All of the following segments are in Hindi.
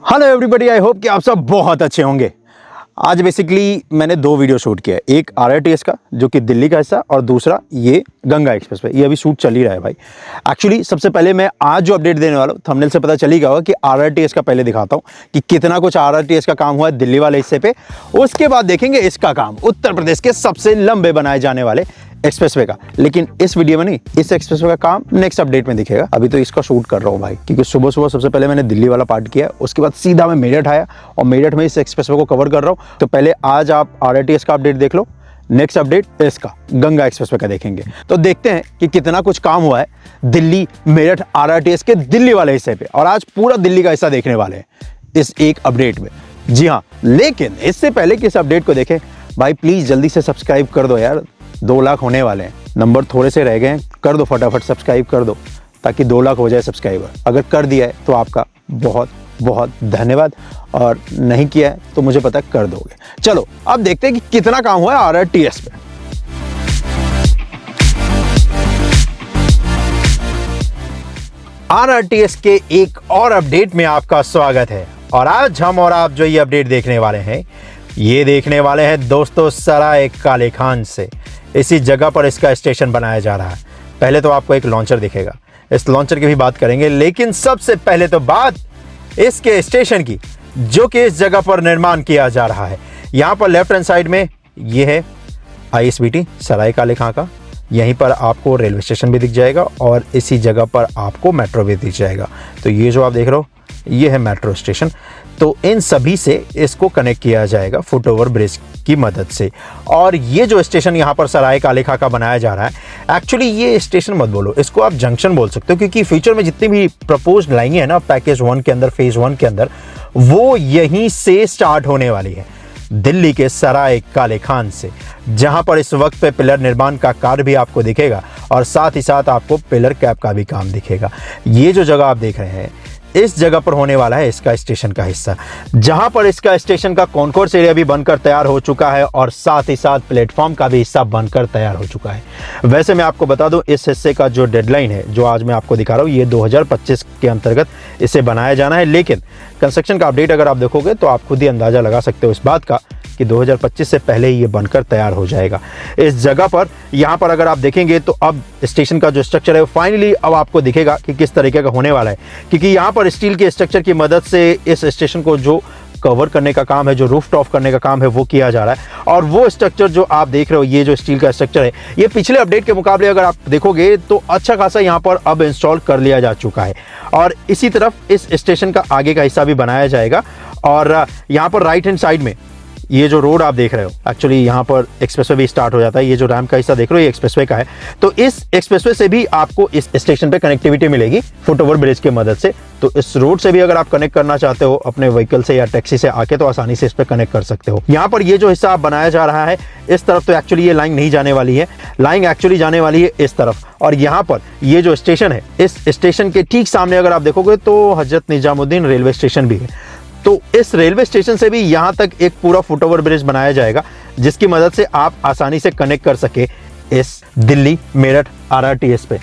हेलो एवरीबॉडी, आई होप कि आप सब बहुत अच्छे होंगे। आज बेसिकली मैंने दो वीडियो शूट किया है, एक आरआरटीएस का जो कि दिल्ली का हिस्सा और दूसरा ये गंगा एक्सप्रेस पे। ये अभी शूट चल ही रहा है भाई। एक्चुअली सबसे पहले मैं आज जो अपडेट देने वाला हूँ, थंबनेल से पता चल ही गया होगा कि आरआरटीएस का पहले दिखाता हूँ कि कितना कुछ आरआरटीएस का काम हुआ है दिल्ली वाले हिस्से पे। उसके बाद देखेंगे इसका काम, उत्तर प्रदेश के सबसे लंबे बनाए जाने वाले एक्सप्रेसवे का। लेकिन इस वीडियो में नहीं, इस एक्सप्रेसवे का काम नेक्स्ट अपडेट में दिखेगा। अभी तो इसका शूट कर रहा हूँ भाई, क्योंकि सुबह सुबह सबसे पहले मैंने दिल्ली वाला पार्ट किया, उसके बाद सीधा मैं मेरठ आया और मेरठ में इस एक्सप्रेसवे को कवर कर रहा हूँ। तो पहले आज आप आरआरटीएस का अपडेट देख लो, नेक्स्ट अपडेट इसका गंगा एक्सप्रेसवे का देखेंगे। तो देखते हैं कि कितना कुछ काम हुआ है दिल्ली मेरठ आरआरटीएस के दिल्ली वाले हिस्से पे। और आज पूरा दिल्ली का हिस्सा देखने वाले हैं इस एक अपडेट में। जी हाँ, लेकिन इससे पहले कि इस अपडेट को देखें भाई, प्लीज जल्दी से सब्सक्राइब कर दो यार। 2 लाख होने वाले हैं, नंबर थोड़े से रह गए हैं, कर दो फटाफट सब्सक्राइब कर दो ताकि 2 लाख हो जाए सब्सक्राइबर। अगर कर दिया है तो आपका बहुत बहुत धन्यवाद, और नहीं किया है तो मुझे पता कर दोगे। चलो अब देखते हैं कि कितना काम हुआ है आरआरटीएस पे। आरआरटीएस के एक और अपडेट में आपका स्वागत है। और आज हम और आप जो ये अपडेट देखने वाले हैं, ये देखने वाले हैं दोस्तों सराय काले खान से। इसी जगह पर इसका स्टेशन बनाया जा रहा है। पहले तो आपको एक लॉन्चर दिखेगा, इस लॉन्चर की भी बात करेंगे, लेकिन सबसे पहले तो बात इसके स्टेशन की, जो कि इस जगह पर निर्माण किया जा रहा है। यहाँ पर लेफ्ट हैंड साइड में ये है आईएसबीटी सराय काले खां का। यहीं पर आपको रेलवे स्टेशन भी दिख जाएगा और इसी जगह पर आपको मेट्रो भी दिख जाएगा। तो ये जो आप देख रहे हो ये है मेट्रो स्टेशन। तो इन सभी से इसको कनेक्ट किया जाएगा फुट ओवर ब्रिज की मदद से। और ये जो स्टेशन यहाँ पर सराय काले खां का बनाया जा रहा है, एक्चुअली ये स्टेशन मत बोलो, इसको आप जंक्शन बोल सकते हो, क्योंकि फ्यूचर में जितनी भी प्रपोज्ड लाइनें हैं ना पैकेज 1 के अंदर, फेज 1 के अंदर, वो यहीं से स्टार्ट होने वाली है, दिल्ली के सराय काले खान से, जहां पर इस वक्त पे पिलर निर्माण का कार्य भी आपको दिखेगा और साथ ही साथ आपको पिलर कैप का भी काम दिखेगा। ये जो जगह आप देख रहे हैं, इस जगह पर होने वाला है इसका स्टेशन का हिस्सा, जहां पर इसका स्टेशन का कॉन्कोर्स एरिया भी बनकर तैयार हो चुका है और साथ ही साथ प्लेटफॉर्म का भी हिस्सा बनकर तैयार हो चुका है। वैसे मैं आपको बता दूं, इस हिस्से का जो डेडलाइन है, जो आज मैं आपको दिखा रहा हूं, ये 2025 के अंतर्गत इसे बनाया जाना है। लेकिन कंस्ट्रक्शन का अपडेट अगर आप देखोगे तो आप खुद ही अंदाजा लगा सकते हो इस बात का कि 2025 से पहले ही ये बनकर तैयार हो जाएगा। इस जगह पर यहाँ पर अगर आप देखेंगे तो अब स्टेशन का जो स्ट्रक्चर है फाइनली अब आपको दिखेगा कि किस तरीके का होने वाला है, क्योंकि यहाँ पर स्टील के स्ट्रक्चर की मदद से इस स्टेशन को जो कवर करने का काम है, जो रूफ टॉप करने का काम है, वो किया जा रहा है। और वो स्ट्रक्चर जो आप देख रहे हो, ये जो स्टील का स्ट्रक्चर है, ये पिछले अपडेट के मुकाबले अगर आप देखोगे तो अच्छा खासा यहाँ पर अब इंस्टॉल कर लिया जा चुका है। और इसी तरफ इस स्टेशन का आगे का हिस्सा भी बनाया जाएगा। और यहाँ पर राइट हैंड साइड में ये जो रोड आप देख रहे हो, एक्चुअली यहाँ पर एक्सप्रेसवे भी स्टार्ट हो जाता है। ये जो रैम्प का हिस्सा देख रहे हो, ये एक्सप्रेसवे का है। तो इस एक्सप्रेसवे से भी आपको इस स्टेशन पे कनेक्टिविटी मिलेगी फुट ओवर ब्रिज की मदद से। तो इस रोड से भी अगर आप कनेक्ट करना चाहते हो अपने व्हीकल से या टैक्सी से आके, तो आसानी से इस पे कनेक्ट कर सकते हो। यहाँ पर ये जो हिस्सा आप बनाया जा रहा है, इस तरफ तो एक्चुअली ये लाइन नहीं जाने वाली है, लाइन एक्चुअली जाने वाली है इस तरफ। और यहाँ पर ये जो स्टेशन है, इस स्टेशन के ठीक सामने अगर आप देखोगे तो हजरत निजामुद्दीन रेलवे स्टेशन भी है। तो इस रेलवे स्टेशन से भी यहां तक एक पूरा फुट ओवर ब्रिज बनाया जाएगा, जिसकी मदद से आप आसानी से कनेक्ट कर सके इस दिल्ली मेरठ आरआरटीएस पे।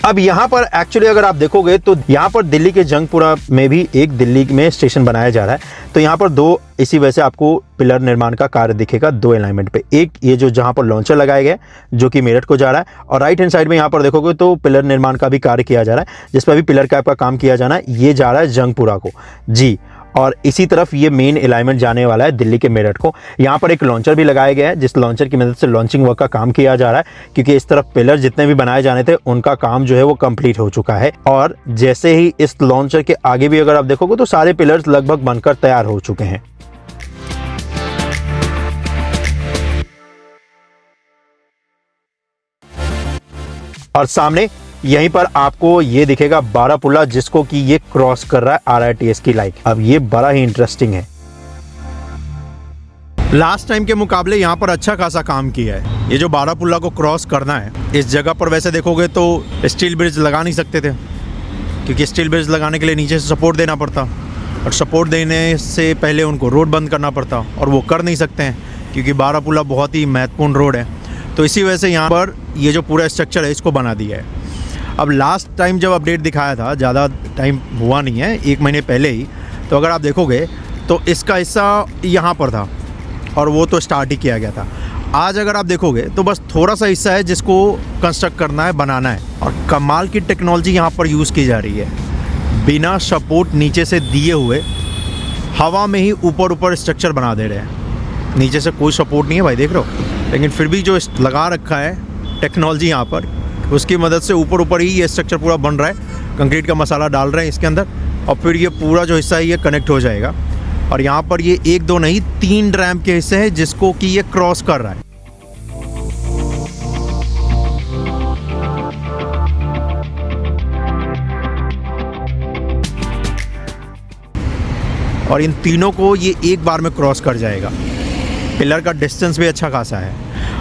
अब यहाँ पर एक्चुअली अगर आप देखोगे तो यहाँ पर दिल्ली के जंगपुरा में भी एक दिल्ली में स्टेशन बनाया जा रहा है। तो यहाँ पर 2 इसी वजह से आपको पिलर निर्माण का कार्य दिखेगा 2 अलाइनमेंट पे। एक ये जो जहाँ पर लॉन्चर लगाया गया है जो कि मेरठ को जा रहा है, और राइट हैंड साइड में यहाँ पर देखोगे तो पिलर निर्माण का भी कार्य किया जा रहा है, जिस पर भी पिलर कैप का काम किया जाना है। ये जा रहा है जंगपुरा को जी। और इसी तरफ ये मेन अलाइनमेंट जाने वाला है दिल्ली के मेरठ को। यहाँ पर एक लॉन्चर भी लगाया गया है, जिस लॉन्चर की मदद से लॉन्चिंग वर्क का काम किया जा रहा है, क्योंकि इस तरफ पिलर जितने भी बनाए जाने थे उनका काम जो है वो कंप्लीट हो चुका है। और जैसे ही इस लॉन्चर के आगे भी अगर आप देखोगे तो सारे पिलर्स लगभग बनकर तैयार हो चुके हैं। और सामने यहीं पर आपको ये दिखेगा बारापुल्ला, जिसको कि ये क्रॉस कर रहा है आरआरटीएस की लाइन। अब ये बड़ा ही इंटरेस्टिंग है। लास्ट टाइम के मुकाबले यहाँ पर अच्छा खासा काम किया है। ये जो बारापुल्ला को क्रॉस करना है, इस जगह पर वैसे देखोगे तो स्टील ब्रिज लगा नहीं सकते थे, क्योंकि स्टील ब्रिज लगाने के लिए नीचे से सपोर्ट देना पड़ता, और सपोर्ट देने से पहले उनको रोड बंद करना पड़ता, और वो कर नहीं सकते हैं क्योंकि बारापुला बहुत ही महत्वपूर्ण रोड है। तो इसी वजह से यहाँ पर ये जो पूरा स्ट्रक्चर है इसको बना दिया है। अब लास्ट टाइम जब अपडेट दिखाया था, ज़्यादा टाइम हुआ नहीं है, 1 महीने पहले ही, तो अगर आप देखोगे तो इसका हिस्सा यहाँ पर था और वो तो स्टार्ट ही किया गया था। आज अगर आप देखोगे तो बस थोड़ा सा हिस्सा है जिसको कंस्ट्रक्ट करना है, बनाना है, और कमाल की टेक्नोलॉजी यहाँ पर यूज़ की जा रही है। बिना सपोर्ट नीचे से दिए हुए हवा में ही ऊपर स्ट्रक्चर बना दे रहे हैं। नीचे से कोई सपोर्ट नहीं है भाई, देख रहे हो, लेकिन फिर भी जो लगा रखा है टेक्नोलॉजी यहाँ पर, उसकी मदद से ऊपर ही ये स्ट्रक्चर पूरा बन रहा है। कंक्रीट का मसाला डाल रहे हैं इसके अंदर, और फिर ये पूरा जो हिस्सा है ये कनेक्ट हो जाएगा। और यहाँ पर ये 1-2 नहीं 3 रैम्प के हिस्से हैं जिसको कि ये क्रॉस कर रहा है। और इन तीनों को ये एक बार में क्रॉस कर जाएगा। पिलर का डिस्टेंस भी अच्छा खासा है।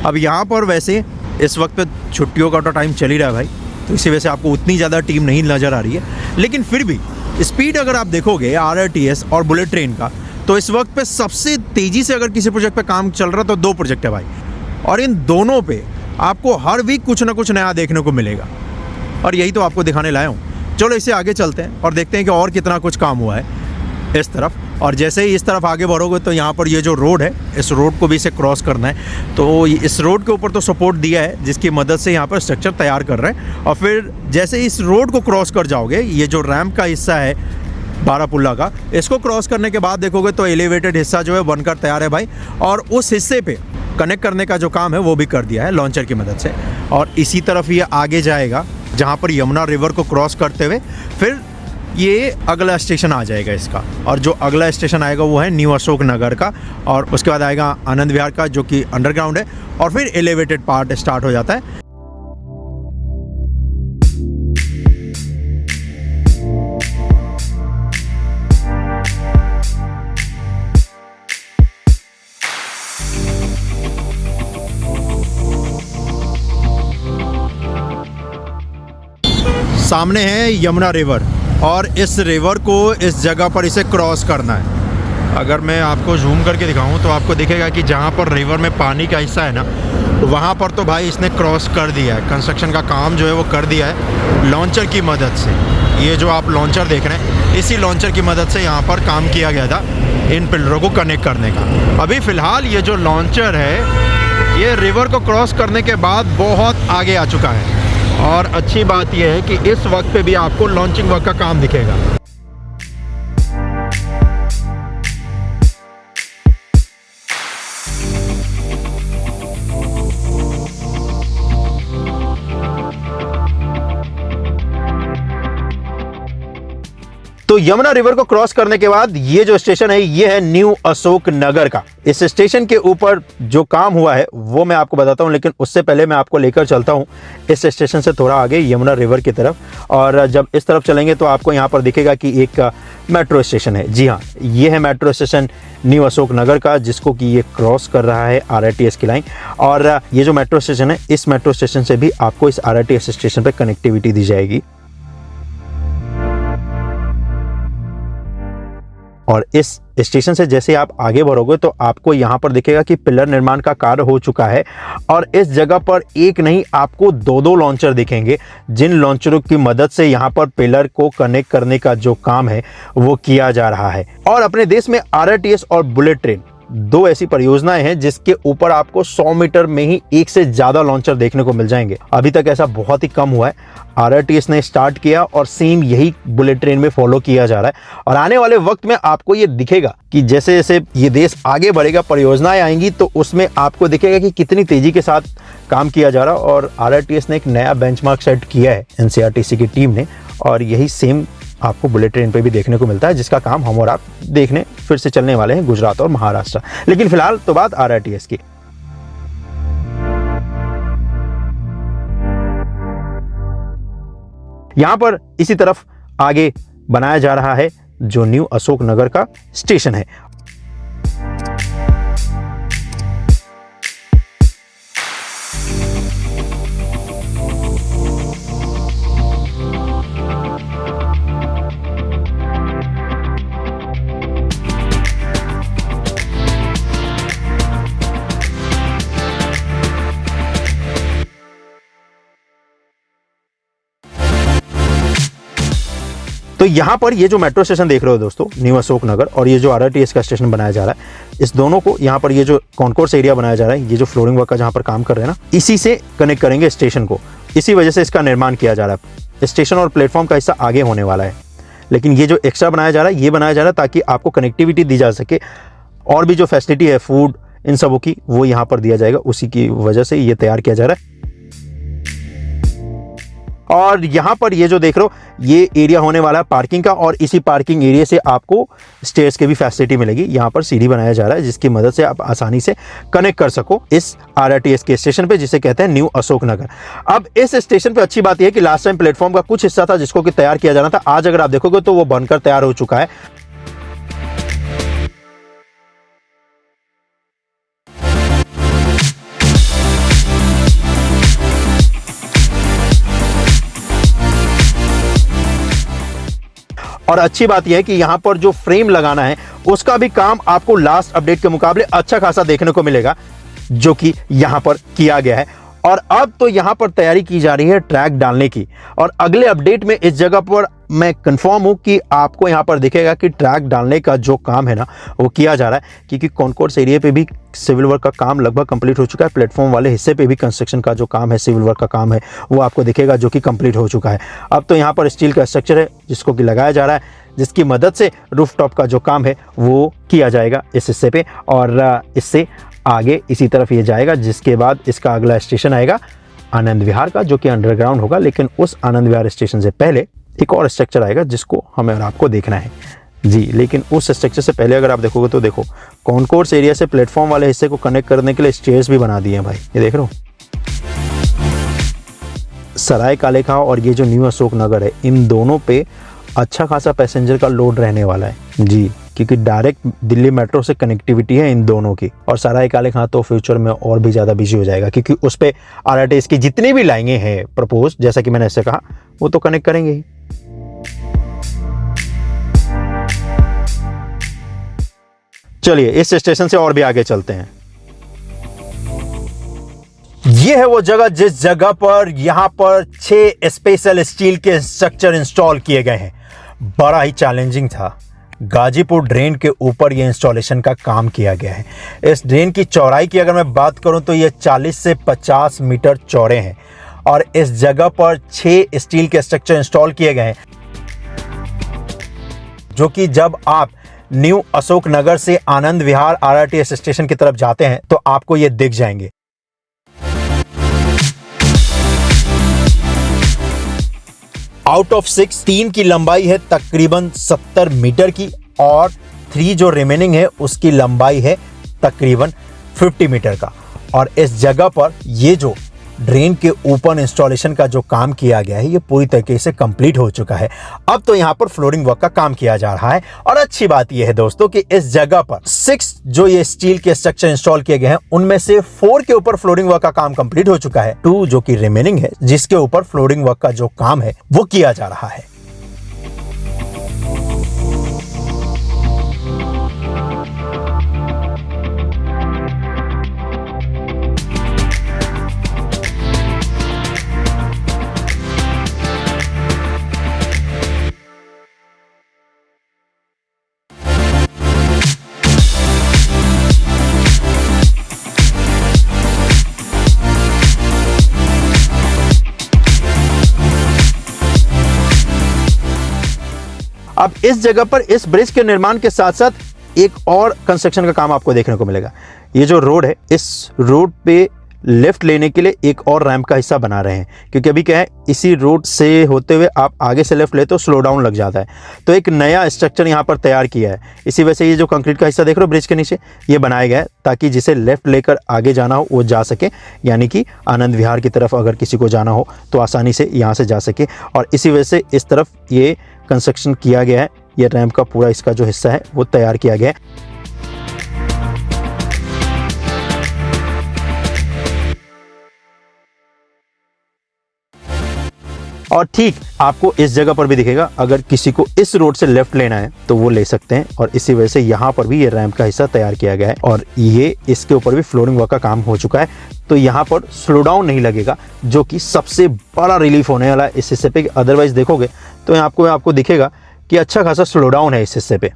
अब यहाँ पर वैसे इस वक्त पे छुट्टियों का तो टाइम चल ही रहा है भाई, तो इसी वजह से आपको उतनी ज़्यादा टीम नहीं नज़र आ रही है, लेकिन फिर भी स्पीड अगर आप देखोगे RRTS और बुलेट ट्रेन का, तो इस वक्त पे सबसे तेज़ी से अगर किसी प्रोजेक्ट पे काम चल रहा तो 2 प्रोजेक्ट है भाई, और इन दोनों पे आपको हर वीक कुछ ना कुछ नया देखने को मिलेगा, और यही तो आपको दिखाने लाया हूँ। चलो इसे आगे चलते हैं और देखते हैं कि और कितना कुछ काम हुआ है इस तरफ। और जैसे ही इस तरफ आगे बढ़ोगे तो यहाँ पर ये जो रोड है, इस रोड को भी इसे क्रॉस करना है। तो इस रोड के ऊपर तो सपोर्ट दिया है जिसकी मदद से यहाँ पर स्ट्रक्चर तैयार कर रहे हैं, और फिर जैसे इस रोड को क्रॉस कर जाओगे, ये जो रैम्प का हिस्सा है बारापुला का, इसको क्रॉस करने के बाद देखोगे तो एलिवेटेड हिस्सा जो है बनकर तैयार है भाई, और उस हिस्से पे कनेक्ट करने का जो काम है वो भी कर दिया है लॉन्चर की मदद से। और इसी तरफ ये आगे जाएगा जहाँ पर यमुना रिवर को क्रॉस करते हुए फिर ये अगला स्टेशन आ जाएगा इसका, और जो अगला स्टेशन आएगा वो है न्यू अशोक नगर का, और उसके बाद आएगा आनंद विहार का जो कि अंडरग्राउंड है, और फिर एलिवेटेड पार्ट स्टार्ट हो जाता है। सामने है यमुना रिवर, और इस रिवर को इस जगह पर इसे क्रॉस करना है। अगर मैं आपको जूम करके दिखाऊं तो आपको दिखेगा कि जहां पर रिवर में पानी का हिस्सा है ना, वहां पर तो भाई इसने क्रॉस कर दिया है। कंस्ट्रक्शन का काम जो है वो कर दिया है लॉन्चर की मदद से। ये जो आप लॉन्चर देख रहे हैं, इसी लॉन्चर की मदद से यहाँ पर काम किया गया था इन पिलरों को कनेक्ट करने का। अभी फ़िलहाल ये जो लॉन्चर है ये रिवर को क्रॉस करने के बाद बहुत आगे आ चुका है, और अच्छी बात यह है कि इस वक्त पे भी आपको लॉन्चिंग वर्क का काम दिखेगा। तो यमुना रिवर को क्रॉस करने के बाद ये जो स्टेशन है ये है न्यू अशोक नगर का। इस स्टेशन के ऊपर जो काम हुआ है वो मैं आपको बताता हूँ, लेकिन उससे पहले मैं आपको लेकर चलता हूँ इस स्टेशन से थोड़ा आगे यमुना रिवर की तरफ। और जब इस तरफ चलेंगे तो आपको यहाँ पर दिखेगा कि एक मेट्रो स्टेशन है। जी हाँ, ये है metro station new Ashok Nagar का, जिसको कि ये क्रॉस कर रहा है RRTS की लाइन। और ये जो मेट्रो स्टेशन है, इस मेट्रो स्टेशन से भी आपको इस RRTS स्टेशन पर कनेक्टिविटी दी जाएगी। और इस स्टेशन से जैसे आप आगे बढ़ोगे तो आपको यहाँ पर दिखेगा कि पिलर निर्माण का कार्य हो चुका है, और इस जगह पर एक नहीं आपको 2-2 लॉन्चर दिखेंगे, जिन लॉन्चरों की मदद से यहाँ पर पिलर को कनेक्ट करने का जो काम है वो किया जा रहा है। और अपने देश में RRTS और बुलेट ट्रेन 2 ऐसी परियोजनाएं हैं जिसके ऊपर आपको 100 मीटर में ही एक से ज्यादा लॉन्चर देखने को मिल जाएंगे। अभी तक ऐसा बहुत ही कम हुआ है। RRTS ने स्टार्ट किया और सेम यही बुलेट ट्रेन में फॉलो किया जा रहा है, और आने वाले वक्त में आपको ये दिखेगा कि जैसे जैसे ये देश आगे बढ़ेगा, परियोजनाएं आएंगी, तो उसमें आपको दिखेगा कि कितनी तेजी के साथ काम किया जा रहा है। और RRTS ने एक नया बेंचमार्क सेट किया है NCRTC की टीम ने, और यही सेम आपको बुलेट ट्रेन पे भी देखने को मिलता है, जिसका काम हम और आप देखने फिर से चलने वाले हैं गुजरात और महाराष्ट्र। लेकिन फिलहाल तो बात RRTS की। यहां पर इसी तरफ आगे बनाया जा रहा है जो न्यू अशोक नगर का स्टेशन है। तो यहाँ पर ये जो मेट्रो स्टेशन देख रहे हो दोस्तों, न्यू अशोक नगर, और ये जो आरआरटीएस का स्टेशन बनाया जा रहा है, इस दोनों को यहाँ पर ये जो कॉन्कोर्स एरिया बनाया जा रहा है, ये जो फ्लोरिंग वर्क का जहाँ पर काम कर रहे हैं ना, इसी से कनेक्ट करेंगे स्टेशन को। इसी वजह से इसका निर्माण किया जा रहा है। स्टेशन और प्लेटफॉर्म का हिस्सा आगे होने वाला है, लेकिन ये जो एक्स्ट्रा बनाया जा रहा है, ये बनाया जा रहा है ताकि आपको कनेक्टिविटी दी जा सके, और भी जो फैसिलिटी है फूड इन सबों की, वो यहाँ पर दिया जाएगा। उसी की वजह से ये तैयार किया जा रहा है। और यहाँ पर ये जो देख रहे हो, ये एरिया होने वाला है पार्किंग का, और इसी पार्किंग एरिया से आपको स्टेयर्स की भी फैसिलिटी मिलेगी। यहाँ पर सीढ़ी बनाया जा रहा है जिसकी मदद से आप आसानी से कनेक्ट कर सको इस आरआरटीएस के स्टेशन पे, जिसे कहते हैं न्यू अशोक नगर। अब इस स्टेशन पे अच्छी बात यह है कि लास्ट टाइम प्लेटफॉर्म का कुछ हिस्सा था जिसको कि तैयार किया जाना था। आज अगर आप देखोगे तो वो बनकर तैयार हो चुका है। और अच्छी बात यह है कि यहाँ पर जो फ्रेम लगाना है उसका भी काम आपको लास्ट अपडेट के मुकाबले अच्छा खासा देखने को मिलेगा, जो कि यहाँ पर किया गया है। और अब तो यहाँ पर तैयारी की जा रही है ट्रैक डालने की, और अगले अपडेट में इस जगह पर मैं कंफर्म हूँ कि आपको यहाँ पर दिखेगा कि ट्रैक डालने का जो काम है ना, वो किया जा रहा है। क्योंकि कॉन्कोर्स एरिया पे भी सिविल वर्क का काम लगभग कंप्लीट हो चुका है। प्लेटफॉर्म वाले हिस्से पे भी कंस्ट्रक्शन का जो काम है, सिविल वर्क का काम है, वो आपको दिखेगा, जो कि कंप्लीट हो चुका है। अब तो यहाँ पर स्टील का स्ट्रक्चर है जिसको कि लगाया जा रहा है, जिसकी मदद से रूफटॉप का जो काम है वो किया जाएगा इस हिस्से पे, और इससे आगे इसी तरफ ये जाएगा, जिसके बाद इसका अगला स्टेशन आएगा आनंद विहार का, जो कि अंडरग्राउंड होगा। लेकिन उस आनंद विहार स्टेशन से पहले एक और स्ट्रक्चर आएगा जिसको हमें और आपको देखना है जी। लेकिन उस स्ट्रक्चर से पहले अगर आप देखोगे तो देखो, कॉन्कोर्स एरिया से प्लेटफॉर्म वाले हिस्से को कनेक्ट करने के लिए स्टेयर्स भी बना दिए हैं भाई, ये देख रहे हो। सराय काले खां और ये जो न्यू अशोक नगर है, इन दोनों पे अच्छा खासा पैसेंजर का लोड रहने वाला है जी, क्योंकि डायरेक्ट दिल्ली मेट्रो से कनेक्टिविटी है इन दोनों की। और सराय काले खां तो फ्यूचर में और भी ज़्यादा बिजी हो जाएगा, क्योंकि उस पर आरआरटीएस की जितनी भी लाइनें हैं प्रपोज, जैसा कि मैंने ऐसे कहा, वो तो कनेक्ट करेंगे ही। चलिए इस स्टेशन से और भी आगे चलते हैं। यह है वो जगह जिस जगह पर यहां पर 6 स्पेशल स्टील के स्ट्रक्चर इंस्टॉल किए गए हैं। बड़ा ही चैलेंजिंग था। गाजीपुर ड्रेन के ऊपर यह इंस्टॉलेशन का काम किया गया है। इस ड्रेन की चौड़ाई की अगर मैं बात करूं तो यह 40 से 50 मीटर चौड़े हैं, और इस जगह पर 6 स्टील के स्ट्रक्चर इंस्टॉल किए गए हैं, जो कि जब आप न्यू अशोक नगर से आनंद विहार आरआरटीएस स्टेशन की तरफ जाते हैं तो आपको ये दिख जाएंगे। आउट ऑफ 6, 3 की लंबाई है तकरीबन 70 मीटर की, और 3 जो रिमेनिंग है उसकी लंबाई है तकरीबन 50 मीटर का। और इस जगह पर ये जो ड्रेन के ऊपर इंस्टॉलेशन का जो काम किया गया है, ये पूरी तरीके से कंप्लीट हो चुका है। अब तो यहाँ पर फ्लोरिंग वर्क का काम किया जा रहा है। और अच्छी बात यह है दोस्तों कि इस जगह पर 6 जो ये स्टील के स्ट्रक्चर इंस्टॉल किए गए हैं, उनमें से 4 के ऊपर फ्लोरिंग वर्क का काम कंप्लीट हो चुका है। 2 जो कि रिमेनिंग है, जिसके ऊपर फ्लोरिंग वर्क का जो काम है वो किया जा रहा है। अब इस जगह पर इस ब्रिज के निर्माण के साथ साथ एक और कंस्ट्रक्शन का काम आपको देखने को मिलेगा। ये जो रोड है, इस रोड पे लेफ्ट लेने के लिए एक और रैंप का हिस्सा बना रहे हैं, क्योंकि अभी क्या है, इसी रोड से होते हुए आप आगे से लेफ्ट लेते हो स्लो डाउन लग जाता है। तो एक नया स्ट्रक्चर यहाँ पर तैयार किया है। इसी वजह से ये जो कंक्रीट का हिस्सा देख रहे हो ब्रिज के नीचे, ये बनाया गया है ताकि जिसे लेफ्ट लेकर आगे जाना हो वो जा सके, यानी कि आनंद विहार की तरफ अगर किसी को जाना हो तो आसानी से यहाँ से जा सके। और इसी वजह से इस तरफ ये कंस्ट्रक्शन किया गया है। ये रैंप का पूरा इसका जो हिस्सा है वो तैयार किया गया है। और ठीक आपको इस जगह पर भी दिखेगा, अगर किसी को इस रोड से लेफ्ट लेना है तो वो ले सकते हैं। और इसी वजह से यहाँ पर भी ये रैंप का हिस्सा तैयार किया गया है, और ये इसके ऊपर भी फ्लोरिंग वर्क का काम हो चुका है। तो यहाँ पर स्लो डाउन नहीं लगेगा, जो कि सबसे बड़ा रिलीफ होने वाला है इस हिस्से पे। अदरवाइज देखोगे तो आपको दिखेगा कि अच्छा खासा स्लो डाउन है इस हिस्से पे।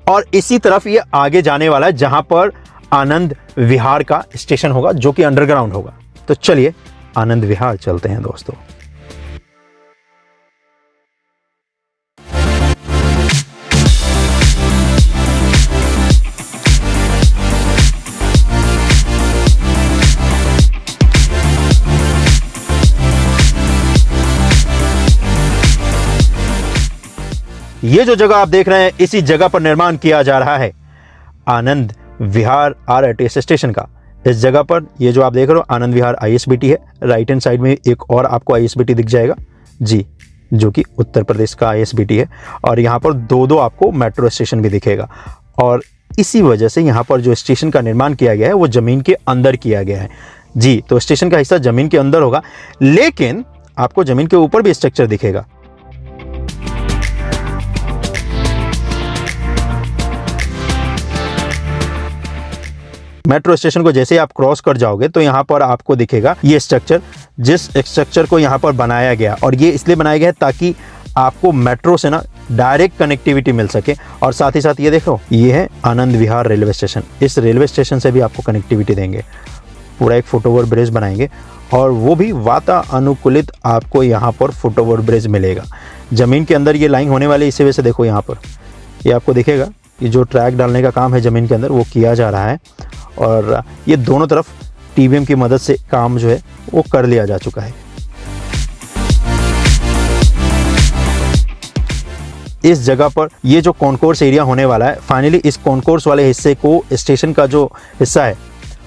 और इसी तरफ ये आगे जाने वाला है जहां पर आनंद विहार का स्टेशन होगा, जो कि अंडरग्राउंड होगा। तो चलिए आनंद विहार चलते हैं दोस्तों। ये जो जगह आप देख रहे हैं, इसी जगह पर निर्माण किया जा रहा है आनंद विहार आरटीएस स्टेशन का। इस जगह पर ये जो आप देख रहे हो आनंद विहार आईएसबीटी है। राइट हैंड साइड में एक और आपको आईएसबीटी दिख जाएगा जी, जो कि उत्तर प्रदेश का आईएसबीटी है। और यहाँ पर दो आपको मेट्रो स्टेशन भी दिखेगा। और इसी वजह से यहाँ पर जो स्टेशन का निर्माण किया गया है वो ज़मीन के अंदर किया गया है जी। तो स्टेशन का हिस्सा ज़मीन के अंदर होगा, लेकिन आपको ज़मीन के ऊपर भी स्ट्रक्चर दिखेगा। मेट्रो स्टेशन को जैसे ही आप क्रॉस कर जाओगे तो यहाँ पर आपको दिखेगा ये स्ट्रक्चर, जिस स्ट्रक्चर को यहाँ पर बनाया गया। और ये इसलिए बनाया गया है ताकि आपको मेट्रो से ना डायरेक्ट कनेक्टिविटी मिल सके। और साथ ही साथ ये देखो, ये है आनंद विहार रेलवे स्टेशन। इस रेलवे स्टेशन से भी आपको कनेक्टिविटी देंगे। पूरा एक फुटओवर ब्रिज बनाएंगे और वो भी वातानुकूलित आपको यहाँ पर फुटओवर ब्रिज मिलेगा। ज़मीन के अंदर ये लाइन होने वाली, इसी वजह से देखो यहाँ पर ये आपको दिखेगा, ये जो ट्रैक डालने का काम है ज़मीन के अंदर वो किया जा रहा है। और ये दोनों तरफ टीबीएम की मदद से काम जो है वो कर लिया जा चुका है। इस जगह पर ये जो कॉन्कोर्स एरिया होने वाला है, फाइनली इस कॉन्कोर्स वाले हिस्से को स्टेशन का जो हिस्सा है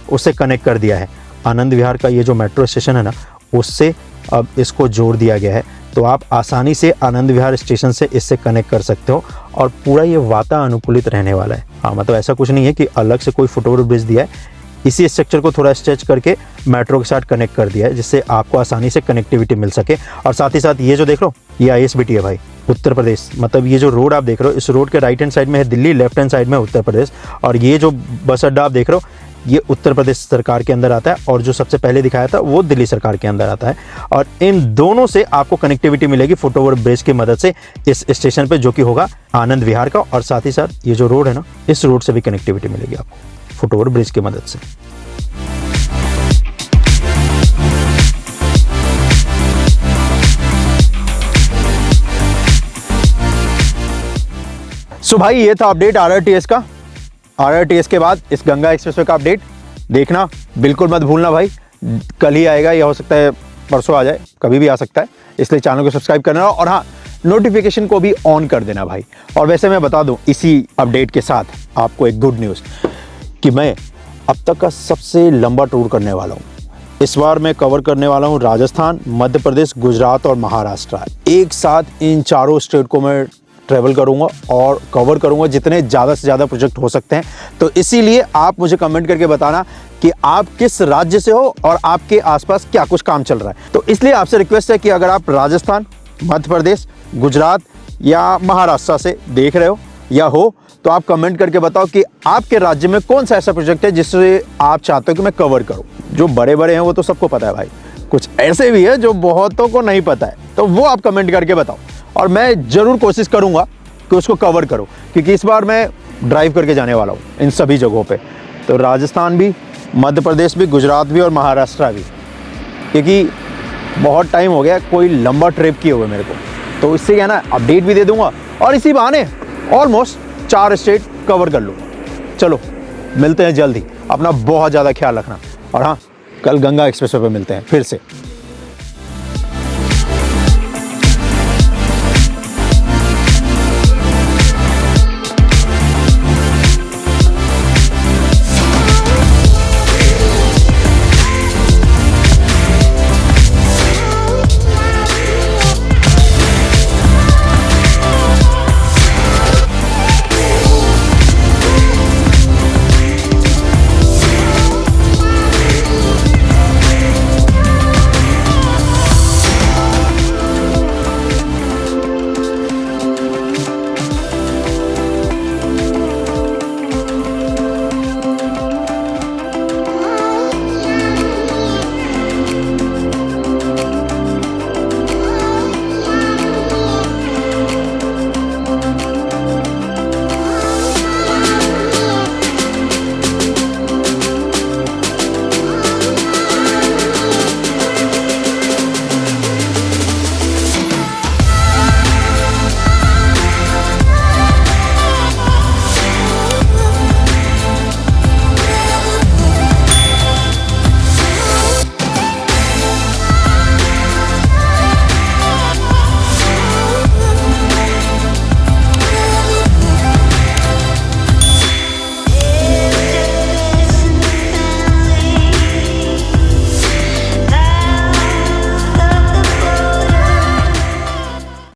उससे कनेक्ट कर दिया है। आनंद विहार का ये जो मेट्रो स्टेशन है ना, उससे अब इसको जोड़ दिया गया है। तो आप आसानी से आनंद विहार स्टेशन से इससे कनेक्ट कर सकते हो। और पूरा ये वातानुकूलित रहने वाला है। हाँ, मतलब ऐसा कुछ नहीं है कि अलग से कोई फुटओवर ब्रिज दिया है। इसी स्ट्रक्चर को थोड़ा स्ट्रेच करके मेट्रो के साथ कनेक्ट कर दिया है, जिससे आपको आसानी से कनेक्टिविटी मिल सके। और साथ ही साथ ये जो देख रहे हो, ये आईएसबीटी है भाई, उत्तर प्रदेश। मतलब ये जो रोड आप देख रहे हो, इस रोड के राइट हैंड साइड में है दिल्ली, लेफ्ट हैंड साइड में उत्तर प्रदेश। और ये जो बस अड्डा आप देख रहे हो, ये उत्तर प्रदेश सरकार के अंदर आता है। और जो सबसे पहले दिखाया था वो दिल्ली सरकार के अंदर आता है। और इन दोनों से आपको कनेक्टिविटी मिलेगी फुटओवर ब्रिज की मदद से इस स्टेशन पे, जो कि होगा आनंद विहार का। और साथ ही साथ ये जो रोड है ना, इस रोड से भी कनेक्टिविटी मिलेगी आपको फुटओवर ब्रिज की मदद से। सो भाई, ये था अपडेट आरआरटीएस का। आरआरटीएस के बाद इस गंगा एक्सप्रेसवे का अपडेट देखना बिल्कुल मत भूलना भाई। कल ही आएगा, या हो सकता है परसों आ जाए, कभी भी आ सकता है। इसलिए चैनल को सब्सक्राइब करना और हाँ, नोटिफिकेशन को भी ऑन कर देना भाई। और वैसे मैं बता दूं इसी अपडेट के साथ आपको एक गुड न्यूज़, कि मैं अब तक का सबसे लंबा टूर करने वाला हूँ। इस बार मैं कवर करने वाला हूँ राजस्थान, मध्य प्रदेश, गुजरात और महाराष्ट्र। एक साथ इन चारों स्टेट को मैं ट्रैवल करूंगा और कवर करूंगा जितने ज़्यादा से ज़्यादा प्रोजेक्ट हो सकते हैं। तो इसीलिए आप मुझे कमेंट करके बताना कि आप किस राज्य से हो और आपके आसपास क्या कुछ काम चल रहा है। तो इसलिए आपसे रिक्वेस्ट है कि अगर आप राजस्थान, मध्य प्रदेश, गुजरात या महाराष्ट्र से देख रहे हो या हो, तो आप कमेंट करके बताओ कि आपके राज्य में कौन सा ऐसा प्रोजेक्ट है जिससे आप चाहते हो कि मैं कवर करूँ। जो बड़े बड़े हैं वो तो सबको पता है भाई, कुछ ऐसे भी है जो बहुतों को नहीं पता है, तो वो आप कमेंट करके बताओ और मैं ज़रूर कोशिश करूंगा कि उसको कवर करूं। क्योंकि इस बार मैं ड्राइव करके जाने वाला हूं इन सभी जगहों पे, तो राजस्थान भी, मध्य प्रदेश भी, गुजरात भी और महाराष्ट्र भी, क्योंकि बहुत टाइम हो गया कोई लंबा ट्रिप किए हुए मेरे को। तो इससे क्या ना, अपडेट भी दे दूंगा और इसी बहाने ऑलमोस्ट 4 स्टेट कवर कर लूँगा। चलो मिलते हैं जल्द ही, अपना बहुत ज़्यादा ख्याल रखना। और हाँ, कल गंगा एक्सप्रेसवे पे मिलते हैं फिर से।